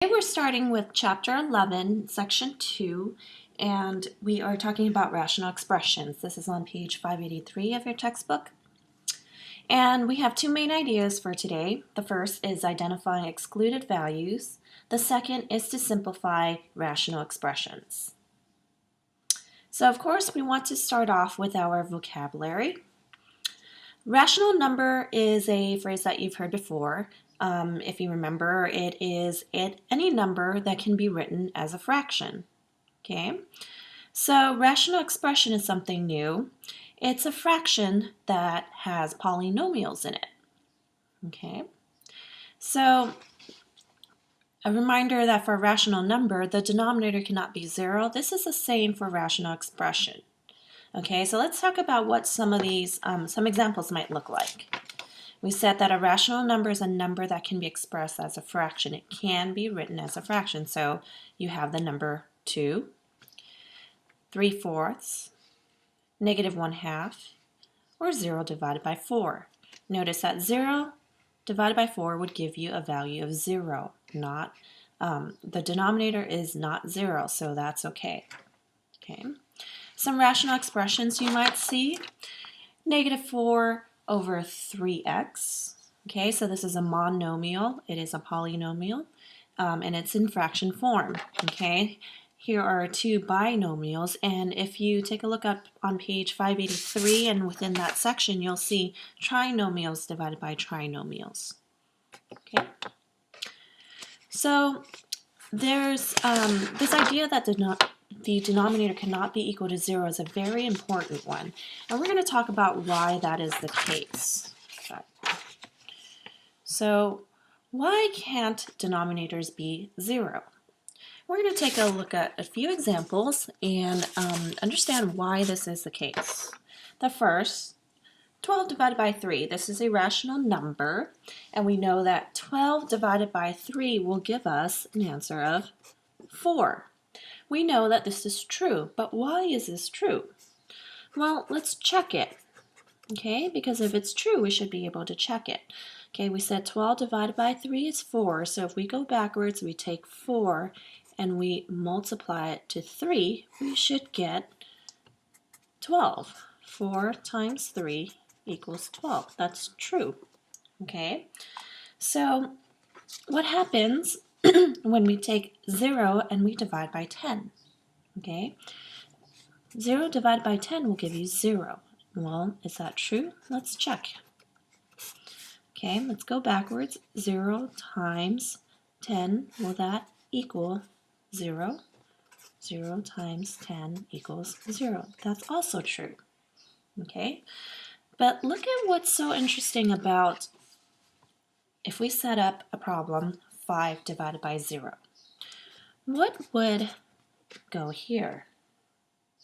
Today we're starting with Chapter 11, Section 2, and we are talking about rational expressions. This is on page 583 of your textbook. And we have two main ideas for today. The first is identifying excluded values. The second is to simplify rational expressions. So of course we want to start off with our vocabulary. Rational number is a phrase that you've heard before. If you remember, it is any number that can be written as a fraction. Okay, so rational expression is something new. It's a fraction that has polynomials in it. Okay, so a reminder that for a rational number, the denominator cannot be 0. This is the same for rational expression. Okay, so let's talk about what some of these, some examples might look like. We said that a rational number is a number that can be expressed as a fraction. It can be written as a fraction. So you have the number 2, 3/4, -1/2, or 0 divided by 4. Notice that 0 divided by 4 would give you a value of 0. Not the denominator is not 0, so that's okay. Okay. Some rational expressions you might see. -4 over 3x. Okay, so this is a monomial. It is a polynomial, and it's in fraction form. Okay, here are two binomials, and if you take a look up on page 583 and within that section, you'll see trinomials divided by trinomials. Okay, so there's this idea that the denominator cannot be equal to 0 is a very important one. And we're going to talk about why that is the case. Okay. So why can't denominators be 0? We're going to take a look at a few examples and understand why this is the case. The first, 12 divided by 3. This is a rational number, and we know that 12 divided by 3 will give us an answer of 4. We know that this is true, but why is this true? Well, let's check it, okay? Because if it's true, we should be able to check it. Okay, we said 12 divided by 3 is 4, so if we go backwards, we take 4 and we multiply it to 3, we should get 12. 4 times 3 equals 12. That's true, okay? So what happens when we take 0 and we divide by 10, okay? 0 divided by 10 will give you 0. Well, is that true? Let's check. Okay, let's go backwards. 0 times 10, will that equal 0? 0 times 10 equals 0. That's also true, okay? But look at what's so interesting about if we set up a problem 5 divided by 0. What would go here,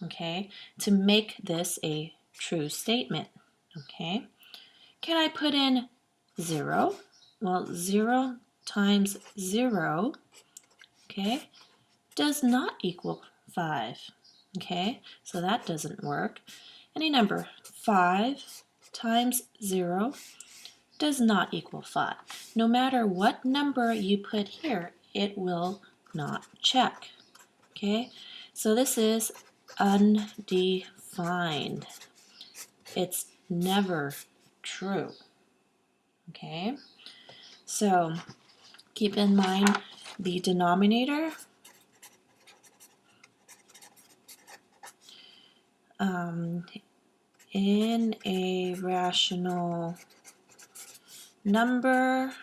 okay, to make this a true statement, okay? Can I put in 0? Well, 0 times 0, okay, does not equal 5, okay? So that doesn't work. Any number, 5 times 0 does not equal 5. No matter what number you put here, it will not check. Okay, so this is undefined. It's never true. Okay, so keep in mind the denominator in a rational number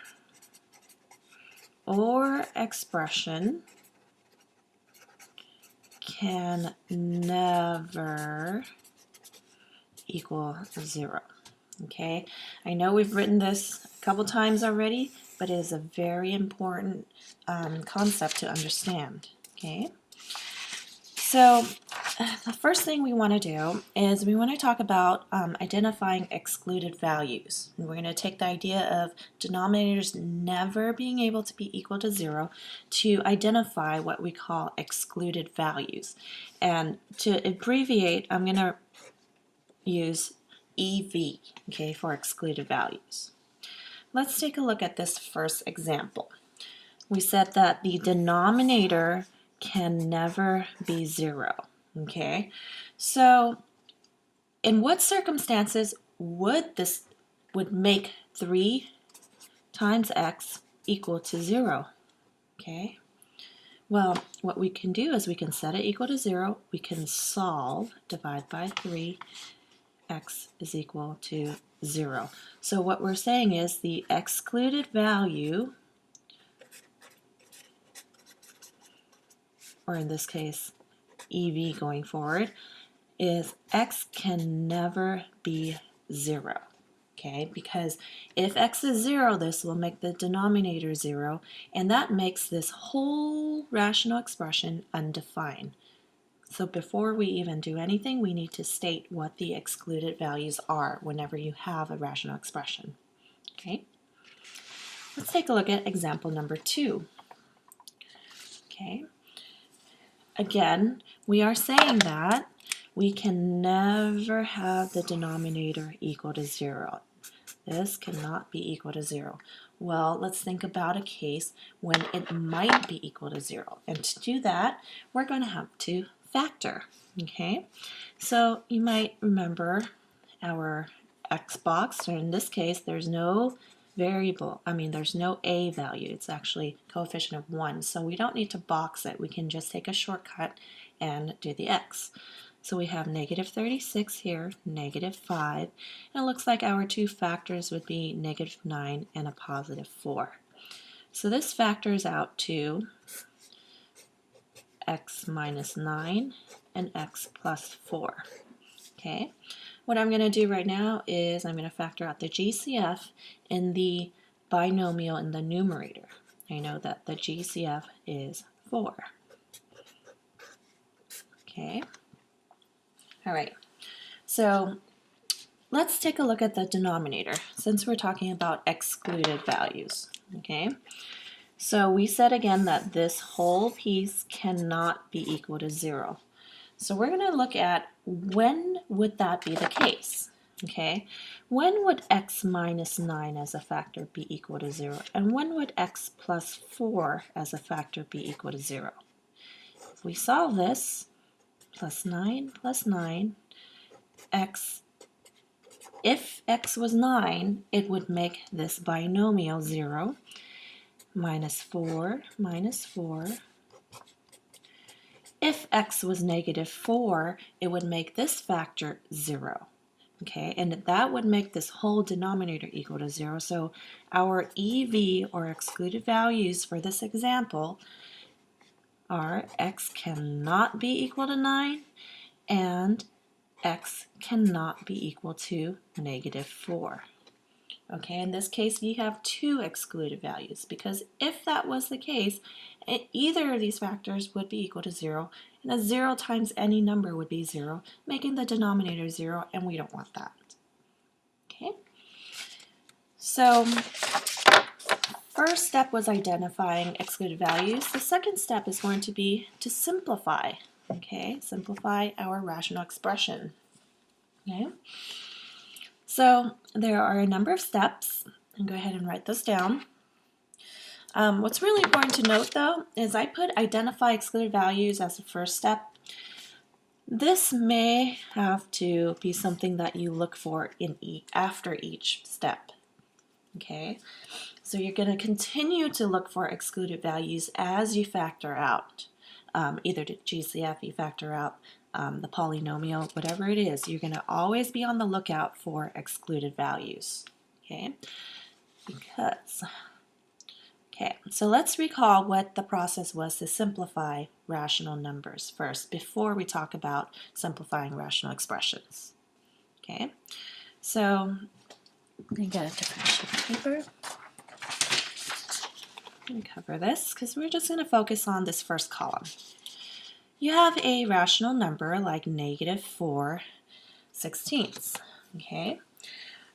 or expression can never equal 0. Okay, I know we've written this a couple times already, but it is a very important concept to understand. Okay, so the first thing we want to do is we want to talk about identifying excluded values. And we're going to take the idea of denominators never being able to be equal to 0 to identify what we call excluded values. And to abbreviate, I'm going to use EV, okay, for excluded values. Let's take a look at this first example. we said that the denominator can never be 0. Okay, so in what circumstances would make 3 times x equal to 0? Okay, well, what we can do is we can set it equal to 0. We can solve, divide by 3, x is equal to 0. So what we're saying is the excluded value, or in this case, EV going forward, is x can never be 0. Okay, because if x is 0, this will make the denominator 0, and that makes this whole rational expression undefined. So before we even do anything, we need to state what the excluded values are whenever you have a rational expression. Okay, let's take a look at example number 2. Okay, again, we are saying that we can never have the denominator equal to 0. This cannot be equal to 0. Well, let's think about a case when it might be equal to 0. And to do that, we're going to have to factor. Okay, so you might remember our x box, or in this case, there's no variable, there's no a value. It's actually coefficient of 1, so we don't need to box it. We can just take a shortcut and do the x. So we have negative 36 here, negative 5, and it looks like our two factors would be negative 9 and a positive 4. So this factors out to x minus 9 and x plus 4. Okay, what I'm going to do right now is I'm going to factor out the GCF in the binomial in the numerator. I know that the GCF is 4. Okay. All right, so let's take a look at the denominator since we're talking about excluded values. Okay, so we said again that this whole piece cannot be equal to 0. So we're going to look at when would that be the case. Okay, when would x minus 9 as a factor be equal to 0? And when would x plus 4 as a factor be equal to 0? If we solve this, plus 9, if x was 9, it would make this binomial 0, minus 4. If x was negative 4, it would make this factor 0. Okay, and that would make this whole denominator equal to 0. So our EV, or excluded values for this example, are x cannot be equal to 9 and x cannot be equal to negative 4. Okay, in this case, we have two excluded values because if that was the case, either of these factors would be equal to 0, and a 0 times any number would be 0, making the denominator 0, and we don't want that. Okay, so first step was identifying excluded values. The second step is going to be to simplify. Okay, simplify our rational expression. Okay, so there are a number of steps, and go ahead and write those down. What's really important to note, though, is I put identify excluded values as the first step. This may have to be something that you look for after each step. Okay, so you're going to continue to look for excluded values as you factor out. Either the GCF, you factor out the polynomial, whatever it is, you're going to always be on the lookout for excluded values. Okay, so let's recall what the process was to simplify rational numbers first before we talk about simplifying rational expressions. Okay, so let me get a different sheet of paper. Let me cover this because we're just going to focus on this first column. You have a rational number like negative 4/16. Okay,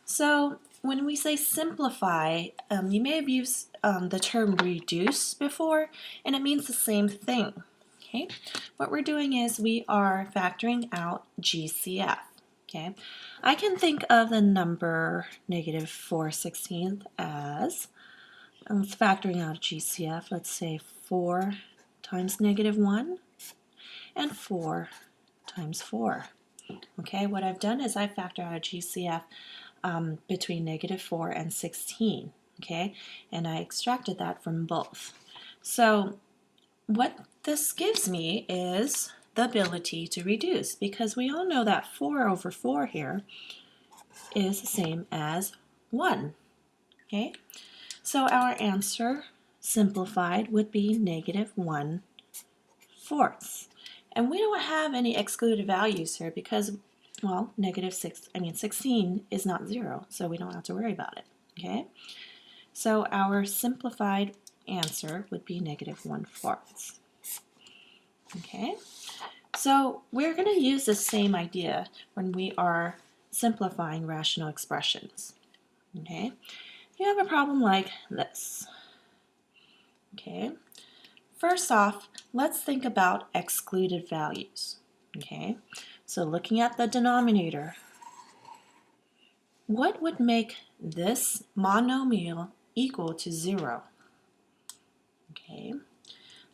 so when we say simplify, you may have used the term reduce before, and it means the same thing. Okay, what we're doing is we are factoring out GCF. Okay, I can think of the number negative 4/16 as And let's factoring out a GCF. Let's say 4 times -1 and 4 times 4. Okay, what I've done is I factor out a GCF between -4 and 16. Okay, and I extracted that from both. So what this gives me is the ability to reduce, because we all know that 4 over 4 here is the same as 1. Okay, so our answer simplified would be -1/4. And we don't have any excluded values here because, well, 16 is not 0, so we don't have to worry about it. Okay, so our simplified answer would be -1/4. Okay, so we're going to use the same idea when we are simplifying rational expressions. Okay, you have a problem like this. Okay, first off, let's think about excluded values. Okay, so looking at the denominator, what would make this monomial equal to 0? Okay,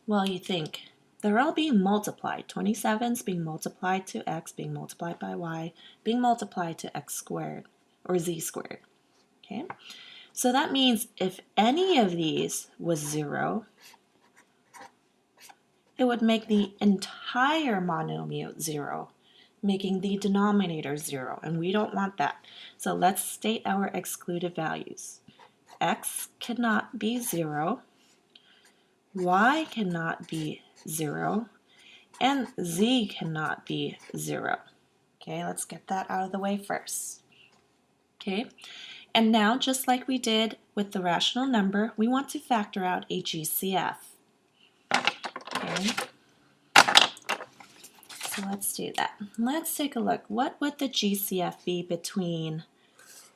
well, you think they're all being multiplied. 27's being multiplied to x, being multiplied by y, being multiplied to x squared or z squared. Okay, so that means if any of these was 0, it would make the entire monomial 0, making the denominator 0, and we don't want that. So let's state our excluded values. X cannot be 0, y cannot be 0, and z cannot be 0. Okay, let's get that out of the way first. Okay, and now just like we did with the rational number, we want to factor out a GCF. Okay, so let's do that. Let's take a look. What would the GCF be between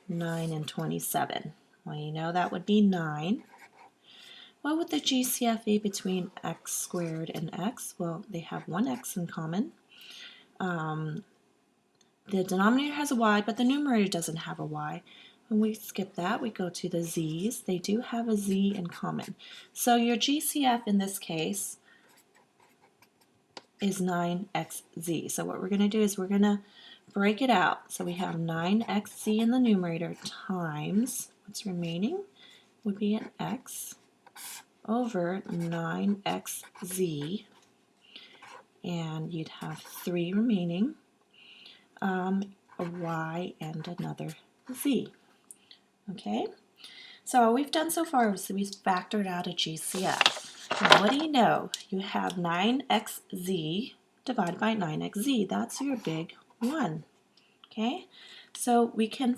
9 and 27? Well, you know that would be 9. What would the GCF be between x squared and x? Well, they have one x in common. The denominator has a y, but the numerator doesn't have a y. When we skip that, we go to the z's. They do have a z in common. So your GCF in this case is 9xz. So what we're going to do is we're going to break it out. So we have 9xz in the numerator times, what's remaining would be an x over 9xz, and you'd have 3 remaining, a y and another z. Okay, so what we've done so far is we've factored out a GCF. Now what do you know? You have 9xz divided by 9xz. That's your big 1. Okay, so we can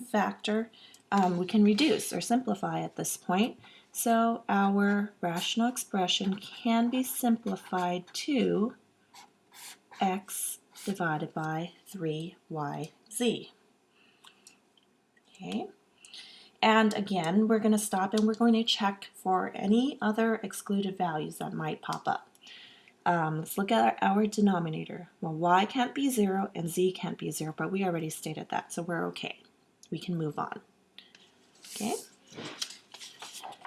we can reduce or simplify at this point. So our rational expression can be simplified to x divided by 3yz. Okay, and again, we're going to stop and we're going to check for any other excluded values that might pop up. Let's look at our denominator. Well, y can't be 0 and z can't be 0, but we already stated that, so we're okay. We can move on. Okay?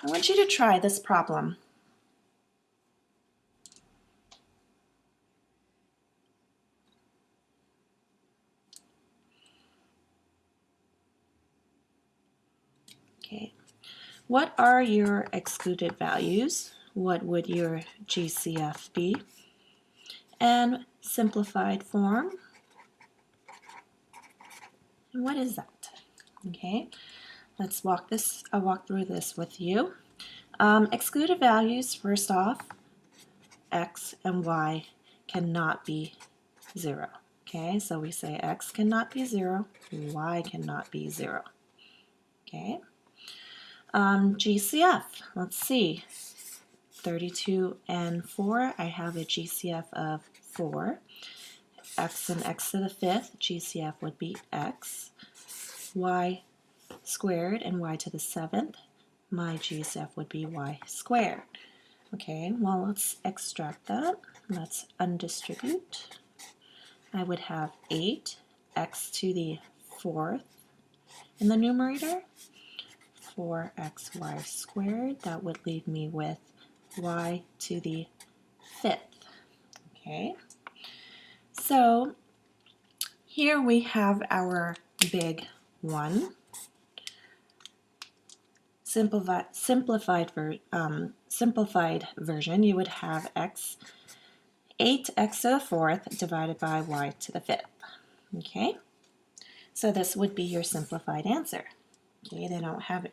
I want you to try this problem. Okay. What are your excluded values? What would your GCF be? And simplified form. And what is that? Okay. Let's walk through this with you. Excluded values, first off, x and y cannot be 0. Okay, so we say x cannot be 0, y cannot be 0. Okay. GCF, let's see. 32 and 4, I have a GCF of 4. X and x to the 5th, GCF would be x. Y squared and y to the 7th, my GCF would be y squared. Okay, well, let's extract that. Let's undistribute. I would have 8x to the 4th in the numerator, 4xy squared. That would leave me with y to the 5th. Okay, so here we have our big one. Simplified version, you would have 8x to the 4th divided by y to the 5th. Okay, so this would be your simplified answer. Okay, they don't have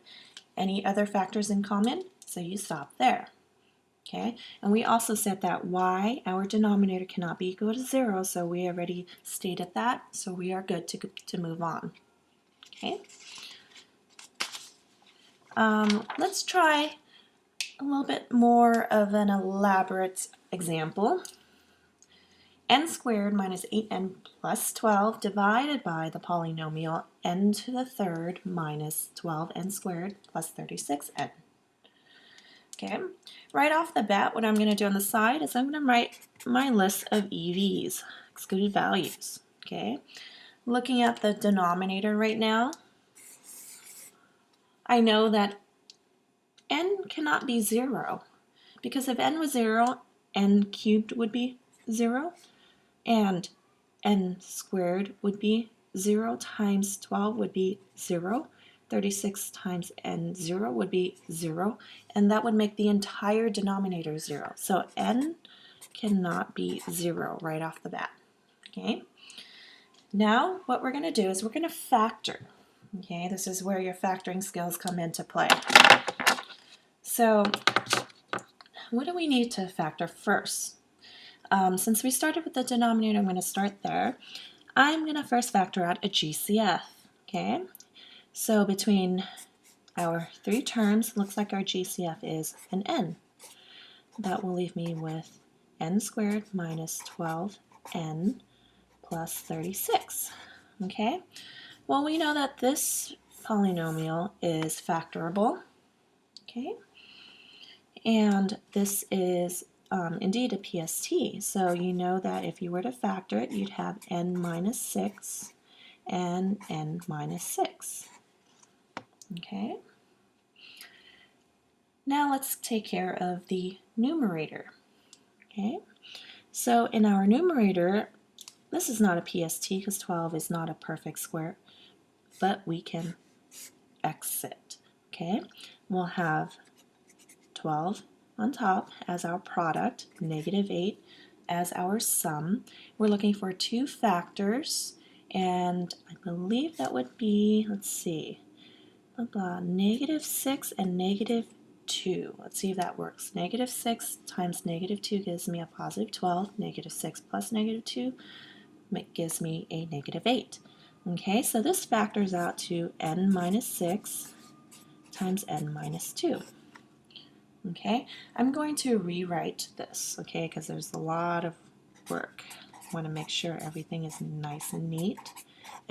any other factors in common, so you stop there. Okay, and we also said that y, our denominator, cannot be equal to 0, so we already stated that, so we are good to move on. Okay, let's try a little bit more of an elaborate example. N squared minus 8n plus 12 divided by the polynomial n to the 3rd minus 12n squared plus 36n. Okay, right off the bat, what I'm going to do on the side is I'm going to write my list of EVs, excluded values. Okay, looking at the denominator right now, I know that n cannot be 0, because if n was 0, n cubed would be 0, and n squared would be 0 times 12 would be 0. 36 times n0 would be 0, and that would make the entire denominator 0. So n cannot be 0 right off the bat. Okay. Now what we're going to do is we're going to factor. Okay, this is where your factoring skills come into play. So what do we need to factor first? Since we started with the denominator, I'm going to start there. I'm going to first factor out a GCF. Okay, so between our 3 terms, looks like our GCF is an n. That will leave me with n squared minus 12n plus 36. Okay, well, we know that this polynomial is factorable. Okay, and this is indeed a PST, so you know that if you were to factor it, you'd have n minus 6 and n minus 6. Okay, now let's take care of the numerator. Okay, so in our numerator, this is not a PST because 12 is not a perfect square, but we can X it. Okay, we'll have 12 on top as our product, negative 8 as our sum. We're looking for 2 factors, and I believe that would be, let's see, negative 6 and negative 2. Let's see if that works. Negative 6 times negative 2 gives me a positive 12. Negative 6 plus negative 2 gives me a negative 8. Okay, so this factors out to n minus 6 times n minus 2. Okay, I'm going to rewrite this, okay, because there's a lot of work. I want to make sure everything is nice and neat.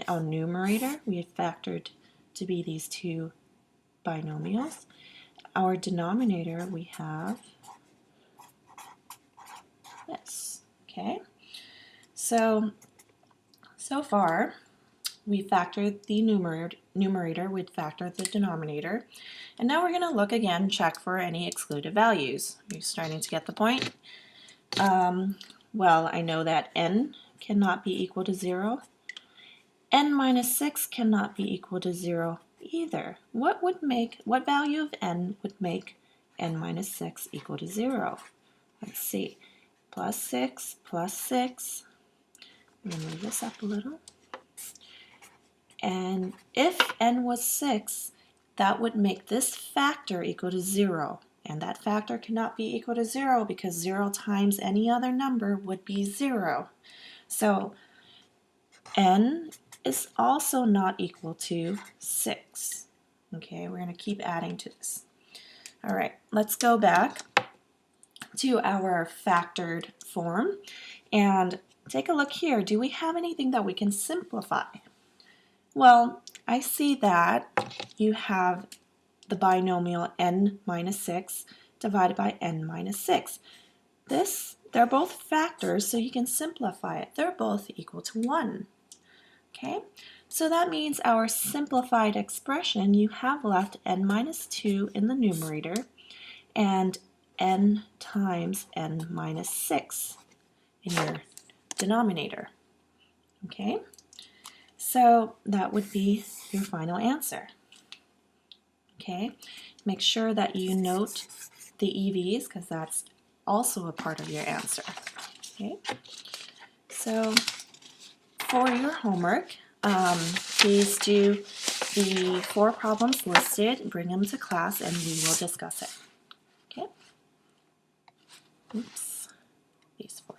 Our numerator, we have factored to be these 2 binomials. Our denominator, we have this, okay? So far, we factored the numerator, we'd factor the denominator, and now we're going to look again, check for any excluded values. Are you starting to get the point? Well, I know that n cannot be equal to 0. n minus 6 cannot be equal to 0 either. What value of n would make n minus 6 equal to 0? Let's see. Plus 6, plus 6. I'm going to move this up a little. And if n was 6, that would make this factor equal to 0. And that factor cannot be equal to 0 because 0 times any other number would be 0. So n is also not equal to 6. Okay, we're going to keep adding to this. All right, let's go back to our factored form and take a look here. Do we have anything that we can simplify? Well, I see that you have the binomial n minus 6 divided by n minus 6. They're both factors, so you can simplify it. They're both equal to 1. Okay, So that means our simplified expression, you have left n minus 2 in the numerator and n times n minus 6 in your denominator. Okay, so that would be your final answer. Okay, make sure that you note the EVs because that's also a part of your answer. Okay, so for your homework, please do the 4 problems listed, bring them to class, and we will discuss it. Okay? Oops, these 4.